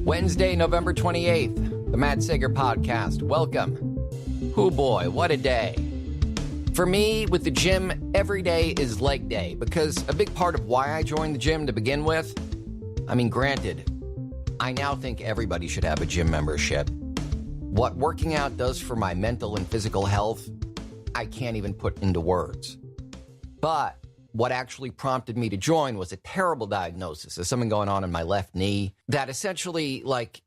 Wednesday, November 28th, the Matt Sager Podcast. Welcome. Oh boy, what a day. For me, with the gym, every day is leg day because a big part of why I joined the gym to begin with, granted, I now think everybody should have a gym membership. What working out does for my mental and physical health, I can't even put into words. But what actually prompted me to join was a terrible diagnosis of something going on in my left knee that essentially,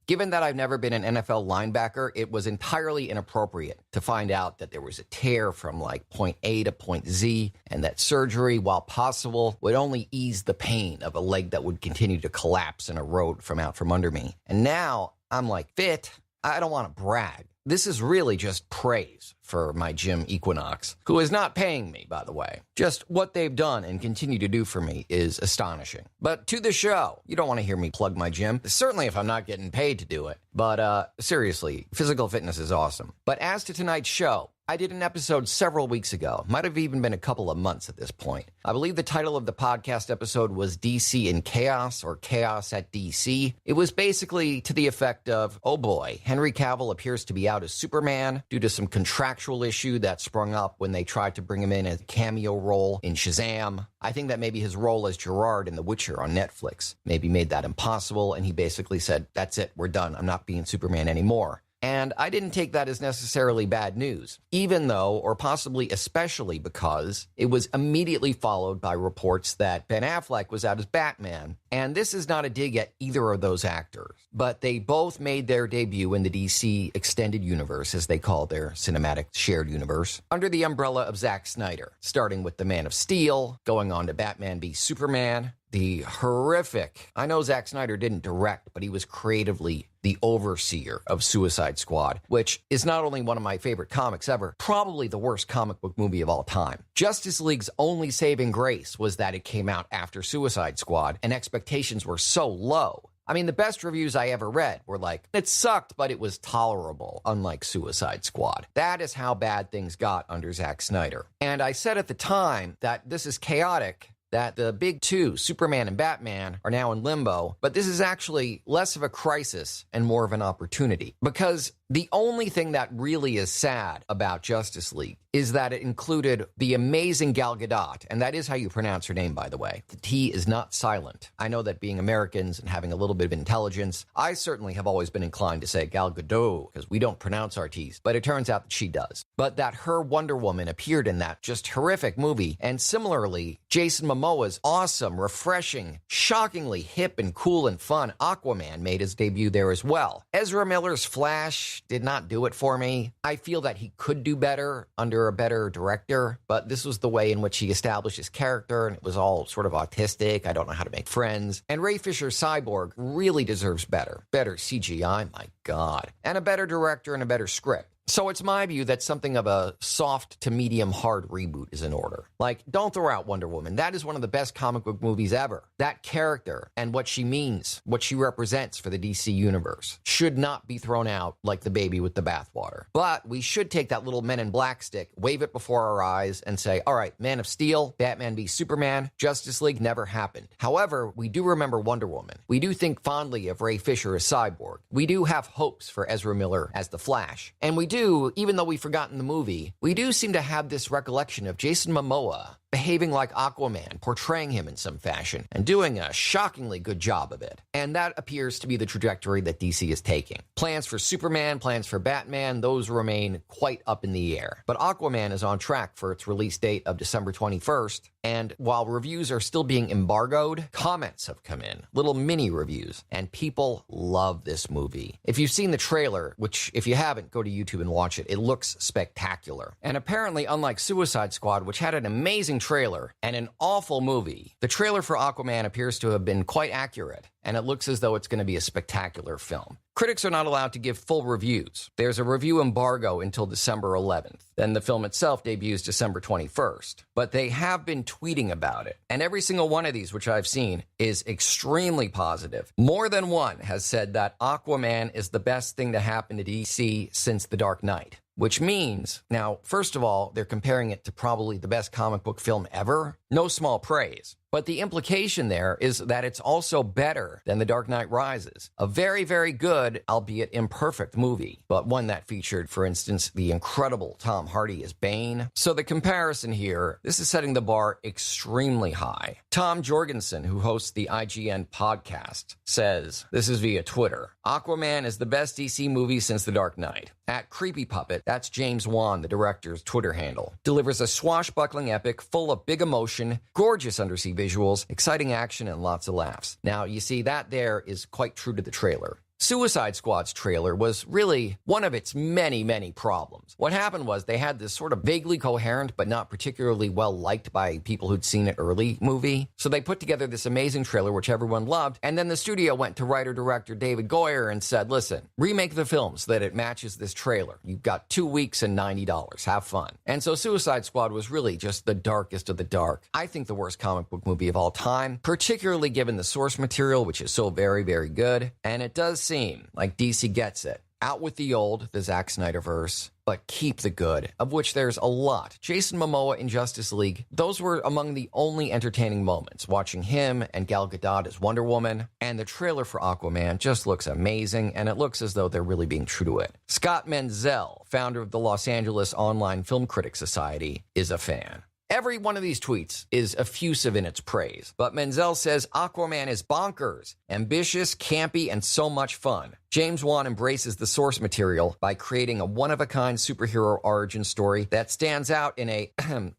given that I've never been an NFL linebacker, it was entirely inappropriate to find out that there was a tear from point A to point Z, and that surgery, while possible, would only ease the pain of a leg that would continue to collapse and erode from out from under me. And now I'm fit. I don't want to brag. This is really just praise for my gym Equinox, who is not paying me, by the way. Just what they've done and continue to do for me is astonishing. But to the show, you don't want to hear me plug my gym, certainly if I'm not getting paid to do it. But seriously, physical fitness is awesome. But as to tonight's show, I did an episode several weeks ago, might have even been a couple of months at this point. I believe the title of the podcast episode was DC in Chaos or Chaos at DC. It was basically to the effect of, oh boy, Henry Cavill appears to be out as Superman due to some contractual issue that sprung up when they tried to bring him in as a cameo role in Shazam. I think that maybe his role as Gerard in The Witcher on Netflix maybe made that impossible, and he basically said, that's it, we're done, I'm not being Superman anymore. And I didn't take that as necessarily bad news, even though, or possibly especially because, it was immediately followed by reports that Ben Affleck was out as Batman. And this is not a dig at either of those actors, but they both made their debut in the DC Extended Universe, as they call their cinematic shared universe, under the umbrella of Zack Snyder, starting with The Man of Steel, going on to Batman v Superman, the horrific, I know Zack Snyder didn't direct, but he was creatively the overseer of Suicide Squad, which is not only one of my favorite comics ever, probably the worst comic book movie of all time. Justice League's only saving grace was that it came out after Suicide Squad, and expectations were so low. The best reviews I ever read were it sucked, but it was tolerable, unlike Suicide Squad. That is how bad things got under Zack Snyder. And I said at the time that this is chaotic, that the big two, Superman and Batman, are now in limbo, but this is actually less of a crisis and more of an opportunity. Because the only thing that really is sad about Justice League is that it included the amazing Gal Gadot, and that is how you pronounce her name, by the way. The T is not silent. I know that being Americans and having a little bit of intelligence, I certainly have always been inclined to say Gal Gadot, because we don't pronounce our T's, but it turns out that she does. But that her Wonder Woman appeared in that just horrific movie, and similarly, Jason Momoa's awesome, refreshing, shockingly hip and cool and fun Aquaman made his debut there as well. Ezra Miller's Flash did not do it for me. I feel that he could do better under a better director, but this was the way in which he established his character, and it was all sort of autistic. I don't know how to make friends. And Ray Fisher's Cyborg really deserves better. Better CGI, my God. And a better director and a better script. So it's my view that something of a soft to medium hard reboot is in order. Don't throw out Wonder Woman. That is one of the best comic book movies ever. That character and what she means, what she represents for the DC universe, should not be thrown out like the baby with the bathwater. But we should take that little Men in Black stick, wave it before our eyes, and say, all right, Man of Steel, Batman v Superman, Justice League never happened. However, we do remember Wonder Woman. We do think fondly of Ray Fisher as Cyborg. We do have hopes for Ezra Miller as the Flash. And we do, even though we've forgotten the movie, we do seem to have this recollection of Jason Momoa behaving like Aquaman, portraying him in some fashion, and doing a shockingly good job of it. And that appears to be the trajectory that DC is taking. Plans for Superman, plans for Batman, those remain quite up in the air. But Aquaman is on track for its release date of December 21st, and while reviews are still being embargoed, comments have come in, little mini reviews, and people love this movie. If you've seen the trailer, which if you haven't, go to YouTube and watch it, it looks spectacular. And apparently, unlike Suicide Squad, which had an amazing trailer and an awful movie, the trailer for Aquaman appears to have been quite accurate, and it looks as though it's going to be a spectacular film. Critics are not allowed to give full reviews. There's a review embargo until December 11th. Then the film itself debuts December 21st. But they have been tweeting about it. And every single one of these, which I've seen, is extremely positive. More than one has said that Aquaman is the best thing to happen to DC since The Dark Knight. Which means, now, first of all, they're comparing it to probably the best comic book film ever. No small praise. But the implication there is that it's also better than The Dark Knight Rises. A very, very good, albeit imperfect movie, but one that featured, for instance, the incredible Tom Hardy as Bane. So the comparison here, this is setting the bar extremely high. Tom Jorgensen, who hosts the IGN podcast, says, this is via Twitter, Aquaman is the best DC movie since The Dark Knight. At Creepy Puppet, that's James Wan, the director's Twitter handle, delivers a swashbuckling epic full of big emotion, gorgeous undersea visuals, exciting action, and lots of laughs. Now, you see, that there is quite true to the trailer. Suicide Squad's trailer was really one of its many, many problems. What happened was they had this sort of vaguely coherent but not particularly well-liked by people who'd seen it early movie. So they put together this amazing trailer which everyone loved, and then the studio went to writer-director David Goyer and said, listen, remake the film so that it matches this trailer. You've got 2 weeks and $90. Have fun. And so Suicide Squad was really just the darkest of the dark. I think the worst comic book movie of all time, particularly given the source material, which is so very, very good. And it does seem like DC gets it. Out with the old, the Zack Snyder-verse, but keep the good, of which there's a lot. Jason Momoa in Justice League, those were among the only entertaining moments. Watching him and Gal Gadot as Wonder Woman, and the trailer for Aquaman just looks amazing, and it looks as though they're really being true to it. Scott Menzel, founder of the Los Angeles Online Film Critics Society, is a fan. Every one of these tweets is effusive in its praise, but Menzel says Aquaman is bonkers, ambitious, campy, and so much fun. James Wan embraces the source material by creating a one-of-a-kind superhero origin story that stands out in a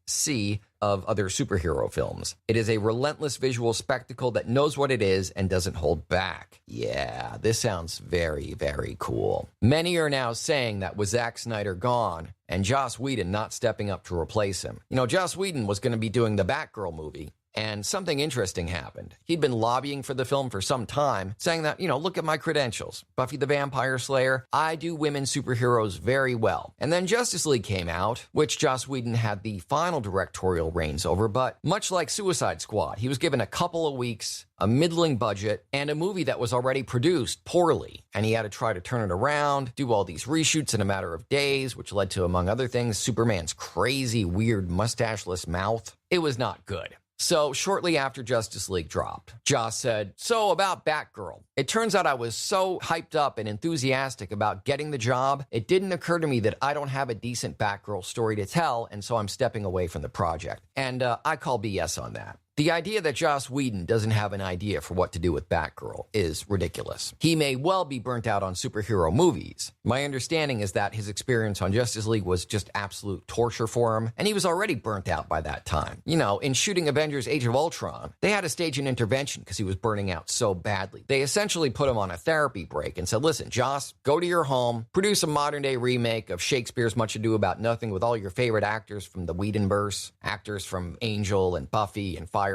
sea of other superhero films. It is a relentless visual spectacle that knows what it is and doesn't hold back. Yeah, this sounds very, very cool. Many are now saying that with Zack Snyder gone and Joss Whedon not stepping up to replace him. You know, Joss Whedon was going to be doing the Batgirl movie, and something interesting happened. He'd been lobbying for the film for some time, saying that, look at my credentials. Buffy the Vampire Slayer, I do women superheroes very well. And then Justice League came out, which Joss Whedon had the final directorial reins over, but much like Suicide Squad, he was given a couple of weeks, a middling budget, and a movie that was already produced poorly. And he had to try to turn it around, do all these reshoots in a matter of days, which led to, among other things, Superman's crazy, weird, mustacheless mouth. It was not good. So shortly after Justice League dropped, Joss said, so about Batgirl. It turns out I was so hyped up and enthusiastic about getting the job, it didn't occur to me that I don't have a decent Batgirl story to tell, and so I'm stepping away from the project. And I call BS on that. The idea that Joss Whedon doesn't have an idea for what to do with Batgirl is ridiculous. He may well be burnt out on superhero movies. My understanding is that his experience on Justice League was just absolute torture for him, and he was already burnt out by that time. In shooting Avengers Age of Ultron, they had to stage an intervention because he was burning out so badly. They essentially put him on a therapy break and said, listen, Joss, go to your home, produce a modern-day remake of Shakespeare's Much Ado About Nothing with all your favorite actors from the Whedonverse, actors from Angel and Buffy and Firefly.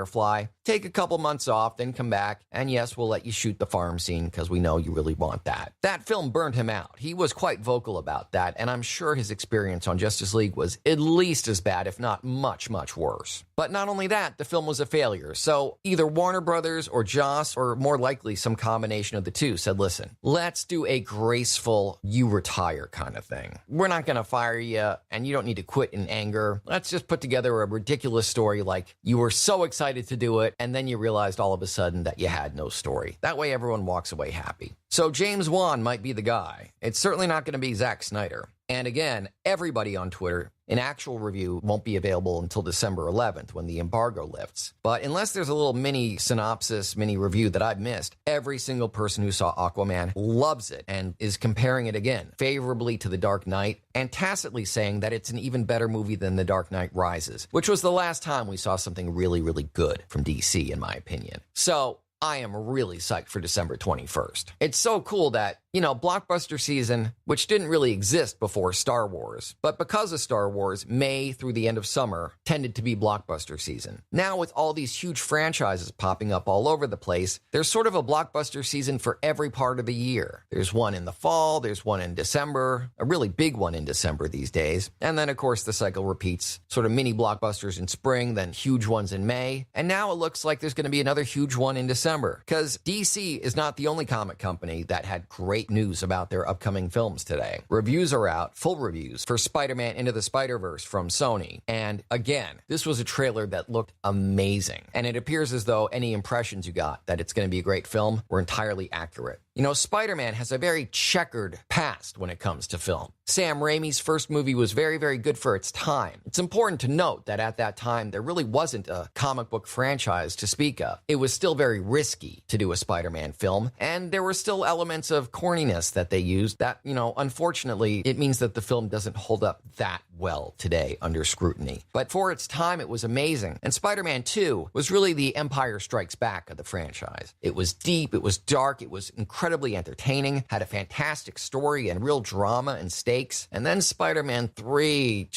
Take a couple months off, then come back, and yes, we'll let you shoot the farm scene because we know you really want that. That film burned him out. He was quite vocal about that, and I'm sure his experience on Justice League was at least as bad, if not much, much worse. But not only that, the film was a failure. So either Warner Brothers or Joss, or more likely some combination of the two, said, listen, let's do a graceful you retire kind of thing. We're not going to fire you, and you don't need to quit in anger. Let's just put together a ridiculous story like you were so excited to do it, and then you realized all of a sudden that you had no story. That way everyone walks away happy. So James Wan might be the guy. It's certainly not going to be Zack Snyder. And again, everybody on Twitter, an actual review won't be available until December 11th when the embargo lifts. But unless there's a little mini synopsis, mini review that I've missed, every single person who saw Aquaman loves it and is comparing it again favorably to The Dark Knight and tacitly saying that it's an even better movie than The Dark Knight Rises, which was the last time we saw something really, really good from DC, in my opinion. So I am really psyched for December 21st. It's so cool that, blockbuster season, which didn't really exist before Star Wars, but because of Star Wars, May through the end of summer tended to be blockbuster season. Now with all these huge franchises popping up all over the place, there's sort of a blockbuster season for every part of the year. There's one in the fall, there's one in December, a really big one in December these days, and then of course the cycle repeats, sort of mini blockbusters in spring, then huge ones in May, and now it looks like there's going to be another huge one in December. December, because DC is not the only comic company that had great news about their upcoming films today. Reviews are out, full reviews, for Spider-Man Into the Spider-Verse from Sony. And again, this was a trailer that looked amazing. And it appears as though any impressions you got that it's going to be a great film were entirely accurate. You know, Spider-Man has a very checkered past when it comes to film. Sam Raimi's first movie was very, very good for its time. It's important to note that at that time, there really wasn't a comic book franchise to speak of. It was still very risky to do a Spider-Man film, and there were still elements of corniness that they used that, unfortunately, it means that the film doesn't hold up that well today under scrutiny. But for its time, it was amazing. And Spider-Man 2 was really the Empire Strikes Back of the franchise. It was deep, it was dark, it was incredibly entertaining, had a fantastic story and real drama and stakes. And then Spider-Man 3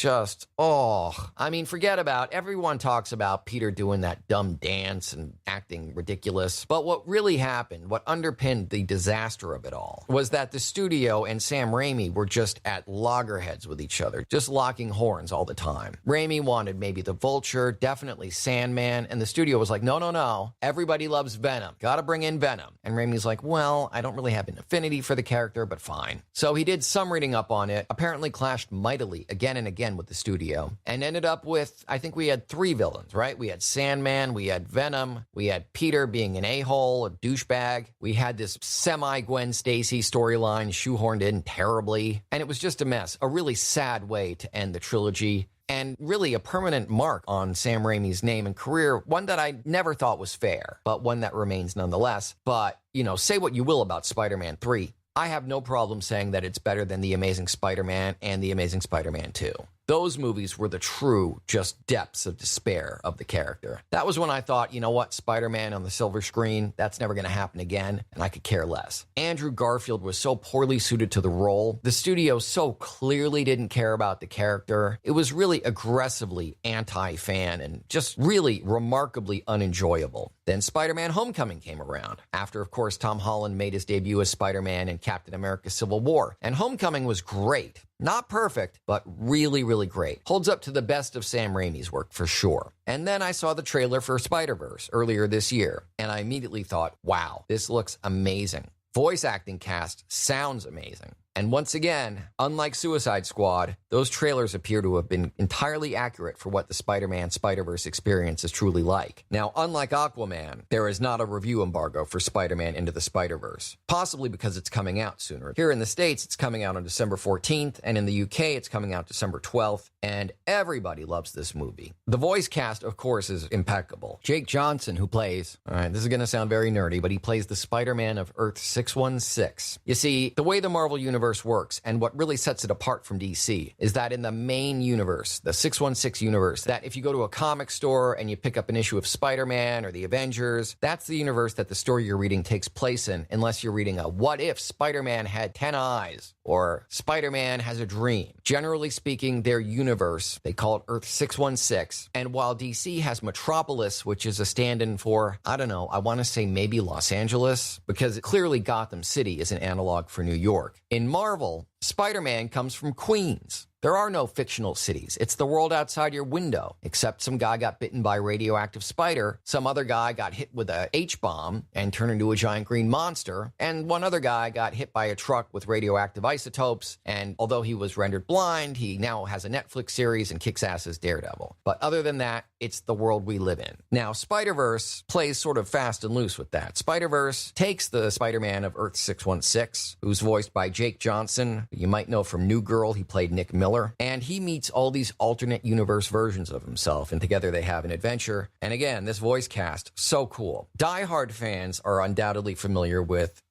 forget about, everyone talks about Peter doing that dumb dance and acting ridiculous. But what really happened, what underpinned the disaster of it all, was that the studio and Sam Raimi were just at loggerheads with each other, just locking horns all the time. Raimi wanted maybe the Vulture, definitely Sandman, and the studio was like, no, everybody loves Venom. Gotta bring in Venom. And Raimi's like, well, I don't really have an affinity for the character, but fine. So he did some reading up on it, apparently clashed mightily again and again with the studio, and ended up with, I think we had 3 villains, right? We had Sandman, we had Venom, we had Peter being an a-hole, a douchebag. We had this semi-Gwen Stacy storyline shoehorned in terribly, and it was just a mess, a really sad way to end the trilogy. And really a permanent mark on Sam Raimi's name and career, one that I never thought was fair, but one that remains nonetheless. But, say what you will about Spider-Man 3. I have no problem saying that it's better than The Amazing Spider-Man and The Amazing Spider-Man 2. Those movies were the true, just depths of despair of the character. That was when I thought, you know what, Spider-Man on the silver screen, that's never going to happen again, and I could care less. Andrew Garfield was so poorly suited to the role. The studio so clearly didn't care about the character. It was really aggressively anti-fan and just really remarkably unenjoyable. Then Spider-Man Homecoming came around, after, of course, Tom Holland made his debut as Spider-Man in Captain America Civil War. And Homecoming was great. Not perfect, but really, really great. Holds up to the best of Sam Raimi's work for sure. And then I saw the trailer for Spider-Verse earlier this year, and I immediately thought, wow, this looks amazing. Voice acting cast sounds amazing. And once again, unlike Suicide Squad, those trailers appear to have been entirely accurate for what the Spider-Man Spider-Verse experience is truly like. Now, unlike Aquaman, there is not a review embargo for Spider-Man Into the Spider-Verse, possibly because it's coming out sooner. Here in the States, it's coming out on December 14th, and in the UK, it's coming out December 12th, and everybody loves this movie. The voice cast, of course, is impeccable. Jake Johnson, who plays, this is going to sound very nerdy, but he plays the Spider-Man of Earth 616. You see, the way the Marvel Universe works, and what really sets it apart from DC, is that in the main universe, the 616 universe, that if you go to a comic store and you pick up an issue of Spider-Man or the Avengers, that's the universe that the story you're reading takes place in, unless you're reading a what if Spider-Man had 10 eyes, or Spider-Man has a dream. Generally speaking, their universe, they call it Earth 616, and while DC has Metropolis, which is a stand-in for, I want to say maybe Los Angeles, because clearly Gotham City is an analog for New York. In Marvel, Spider-Man comes from Queens. There are no fictional cities. It's the world outside your window, except some guy got bitten by a radioactive spider, some other guy got hit with a H-bomb and turned into a giant green monster, and one other guy got hit by a truck with radioactive isotopes, and although he was rendered blind, he now has a Netflix series and kicks ass as Daredevil. But other than that, it's the world we live in. Now, Spider-Verse plays sort of fast and loose with that. Spider-Verse takes the Spider-Man of Earth 616, who's voiced by Jake Johnson. You might know from New Girl, he played Nick Miller. And he meets all these alternate universe versions of himself, and together they have an adventure. And again, this voice cast, so cool. Die-hard fans are undoubtedly familiar with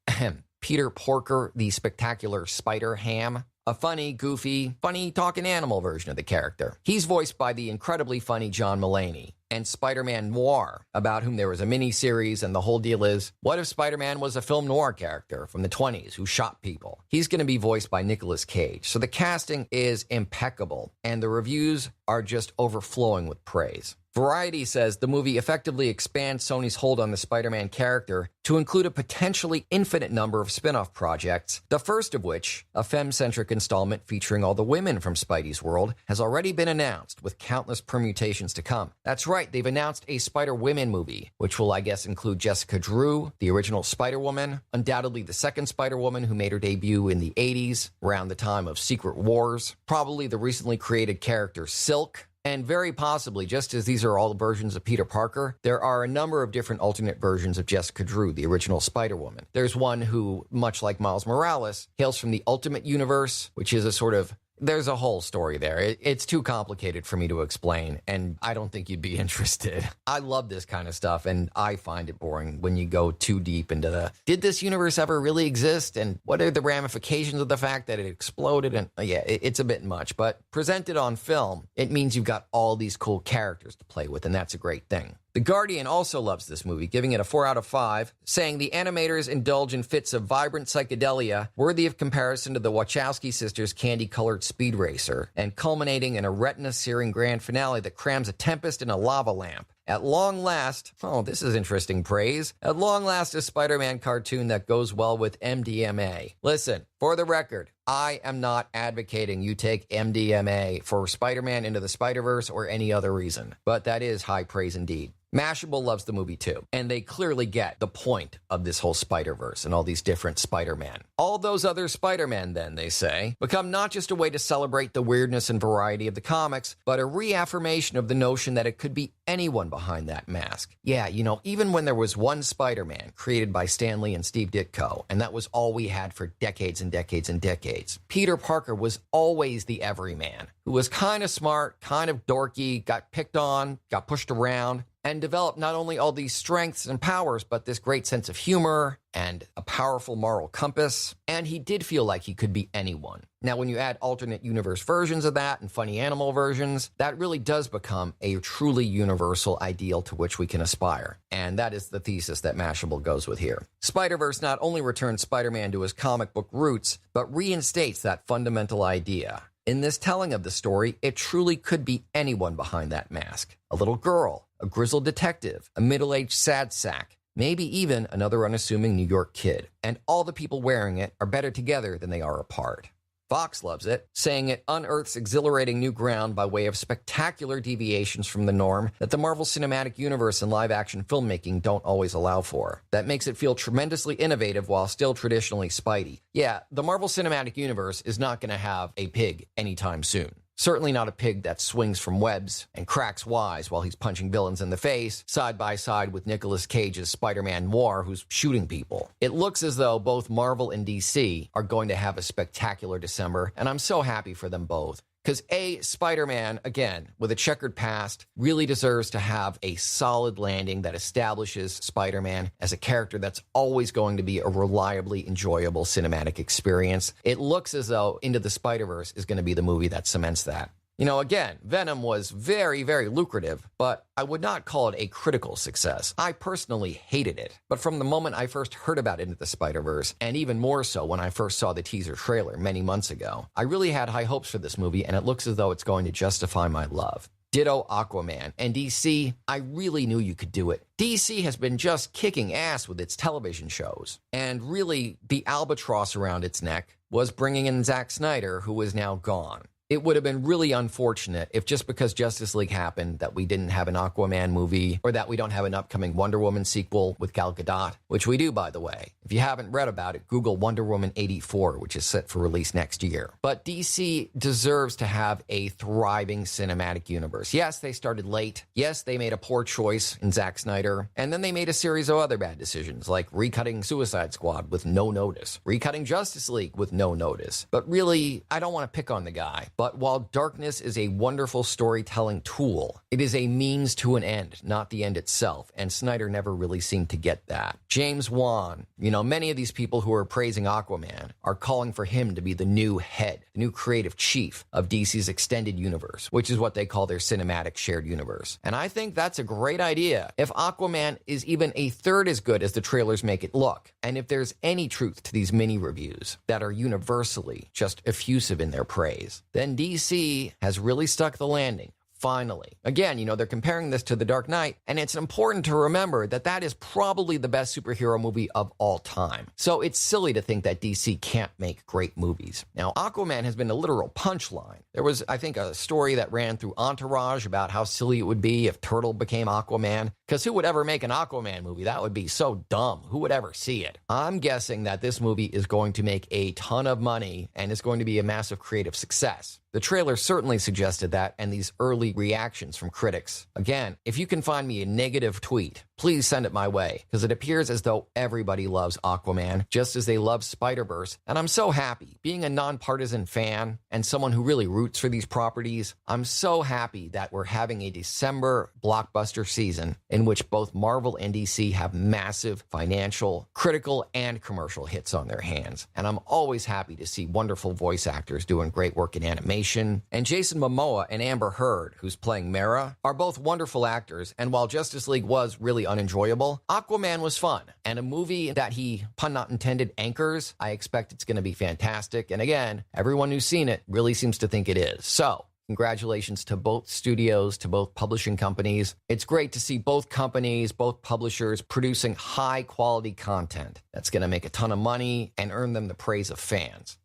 Peter Porker, the spectacular Spider-Ham, a funny, goofy, funny talking animal version of the character. He's voiced by the incredibly funny John Mulaney. And Spider-Man Noir, about whom there was a mini-series, and the whole deal is, what if Spider-Man was a film noir character from the 20s who shot people? He's going to be voiced by Nicolas Cage. So the casting is impeccable, and the reviews are just overflowing with praise. Variety says the movie effectively expands Sony's hold on the Spider-Man character to include a potentially infinite number of spin-off projects, the first of which, a femme-centric installment featuring all the women from Spidey's world, has already been announced, with countless permutations to come. That's right, they've announced a Spider-Women movie, which will, I guess, include Jessica Drew, the original Spider-Woman, undoubtedly the second Spider-Woman who made her debut in the 80s, around the time of Secret Wars, probably the recently created character Silk, and very possibly, just as these are all versions of Peter Parker, there are a number of different alternate versions of Jessica Drew, the original Spider-Woman. There's one who, much like Miles Morales, hails from the Ultimate Universe, which is a sort of... There's a whole story there. It's too complicated for me to explain, and I don't think you'd be interested. I love this kind of stuff, and I find it boring when you go too deep into the, did this universe ever really exist, and what are the ramifications of the fact that it exploded? And yeah, it's a bit much, but presented on film, it means you've got all these cool characters to play with, and that's a great thing. The Guardian also loves this movie, giving it a 4 out of 5, saying the animators indulge in fits of vibrant psychedelia worthy of comparison to the Wachowski sisters' candy-colored Speed Racer, and culminating in a retina-searing grand finale that crams a tempest in a lava lamp. At long last, oh, this is interesting praise, at long last a Spider-Man cartoon that goes well with MDMA. Listen, for the record, I am not advocating you take MDMA for Spider-Man Into the Spider-Verse or any other reason, but that is high praise indeed. Mashable loves the movie too, and they clearly get the point of this whole Spider-Verse and all these different Spider-Man. All those other Spider-Man, then, they say, become not just a way to celebrate the weirdness and variety of the comics, but a reaffirmation of the notion that it could be anyone behind that mask. Yeah, you know, even when there was one Spider-Man created by Stan Lee and Steve Ditko, and that was all we had for decades and decades and decades, Peter Parker was always the everyman, who was kind of smart, kind of dorky, got picked on, got pushed around, and developed not only all these strengths and powers, but this great sense of humor and a powerful moral compass. And he did feel like he could be anyone. Now, when you add alternate universe versions of that and funny animal versions, that really does become a truly universal ideal to which we can aspire. And that is the thesis that Mashable goes with here. Spider-Verse not only returns Spider-Man to his comic book roots, but reinstates that fundamental idea. In this telling of the story, it truly could be anyone behind that mask. A little girl, a grizzled detective, a middle-aged sad sack, maybe even another unassuming New York kid. And all the people wearing it are better together than they are apart. Fox loves it, saying it unearths exhilarating new ground by way of spectacular deviations from the norm that the Marvel Cinematic Universe and live-action filmmaking don't always allow for. That makes it feel tremendously innovative while still traditionally Spidey. Yeah, the Marvel Cinematic Universe is not going to have a pig anytime soon. Certainly not a pig that swings from webs and cracks wise while he's punching villains in the face, side by side with Nicolas Cage's Spider-Man Noir, who's shooting people. It looks as though both Marvel and DC are going to have a spectacular December, and I'm so happy for them both. Because Spider-Man, again, with a checkered past, really deserves to have a solid landing that establishes Spider-Man as a character that's always going to be a reliably enjoyable cinematic experience. It looks as though Into the Spider-Verse is going to be the movie that cements that. You know, again, Venom was very, very lucrative, but I would not call it a critical success. I personally hated it. But from the moment I first heard about Into the Spider-Verse, and even more so when I first saw the teaser trailer many months ago, I really had high hopes for this movie, and it looks as though it's going to justify my love. Ditto Aquaman. And DC, I really knew you could do it. DC has been just kicking ass with its television shows. And really, the albatross around its neck was bringing in Zack Snyder, who is now gone. It would have been really unfortunate if just because Justice League happened that we didn't have an Aquaman movie, or that we don't have an upcoming Wonder Woman sequel with Gal Gadot, which we do, by the way. If you haven't read about it, Google Wonder Woman 84, which is set for release next year. But DC deserves to have a thriving cinematic universe. Yes, they started late. Yes, they made a poor choice in Zack Snyder. And then they made a series of other bad decisions, like recutting Suicide Squad with no notice, recutting Justice League with no notice. But really, I don't want to pick on the guy. But while darkness is a wonderful storytelling tool, it is a means to an end, not the end itself, and Snyder never really seemed to get that. James Wan, many of these people who are praising Aquaman are calling for him to be the new head, the new creative chief of DC's extended universe, which is what they call their cinematic shared universe. And I think that's a great idea. If Aquaman is even a third as good as the trailers make it look, and if there's any truth to these mini-reviews that are universally just effusive in their praise, then DC has really stuck the landing, Finally. Again, they're comparing this to The Dark Knight, and it's important to remember that that is probably the best superhero movie of all time. So it's silly to think that DC can't make great movies. Now, Aquaman has been a literal punchline. There was, I think, a story that ran through Entourage about how silly it would be if Turtle became Aquaman, because who would ever make an Aquaman movie? That would be so dumb. Who would ever see it? I'm guessing that this movie is going to make a ton of money and is going to be a massive creative success. The trailer certainly suggested that, and these early reactions from critics. Again, if you can find me a negative tweet, please send it my way, because it appears as though everybody loves Aquaman, just as they love Spider-Verse, and I'm so happy. Being a non-partisan fan and someone who really roots for these properties, I'm so happy that we're having a December blockbuster season in which both Marvel and DC have massive financial, critical, and commercial hits on their hands. And I'm always happy to see wonderful voice actors doing great work in animation. And Jason Momoa and Amber Heard, who's playing Mera, are both wonderful actors, and while Justice League was really unenjoyable, Aquaman was fun, and a movie that he, pun not intended, anchors. I expect it's going to be fantastic, and again, everyone who's seen it really seems to think it is. So, congratulations to both studios, to both publishing companies. It's great to see both companies, both publishers producing high-quality content that's going to make a ton of money and earn them the praise of fans.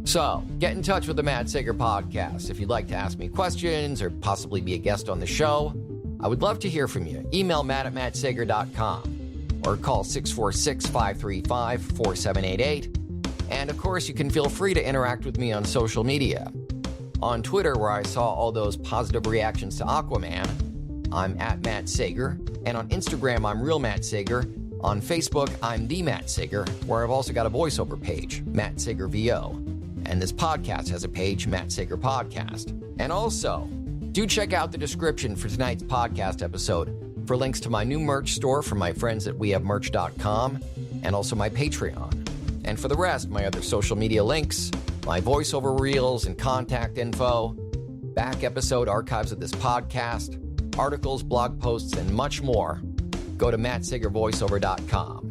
So, get in touch with the Matt Sager podcast if you'd like to ask me questions or possibly be a guest on the show. I would love to hear from you. Email matt@mattsager.com or call 646-535-4788. And of course, you can feel free to interact with me on social media. On Twitter, where I saw all those positive reactions to Aquaman, I'm @Matt Sager. And on Instagram, I'm Real Matt Sager. On Facebook, I'm The Matt Sager, where I've also got a voiceover page, Matt Sager VO. And this podcast has a page, Matt Sager Podcast. And also, do check out the description for tonight's podcast episode for links to my new merch store from my friends at wehavemerch.com and also my Patreon. And for the rest, my other social media links, my voiceover reels and contact info, back episode archives of this podcast, articles, blog posts, and much more, go to mattsagervoiceover.com.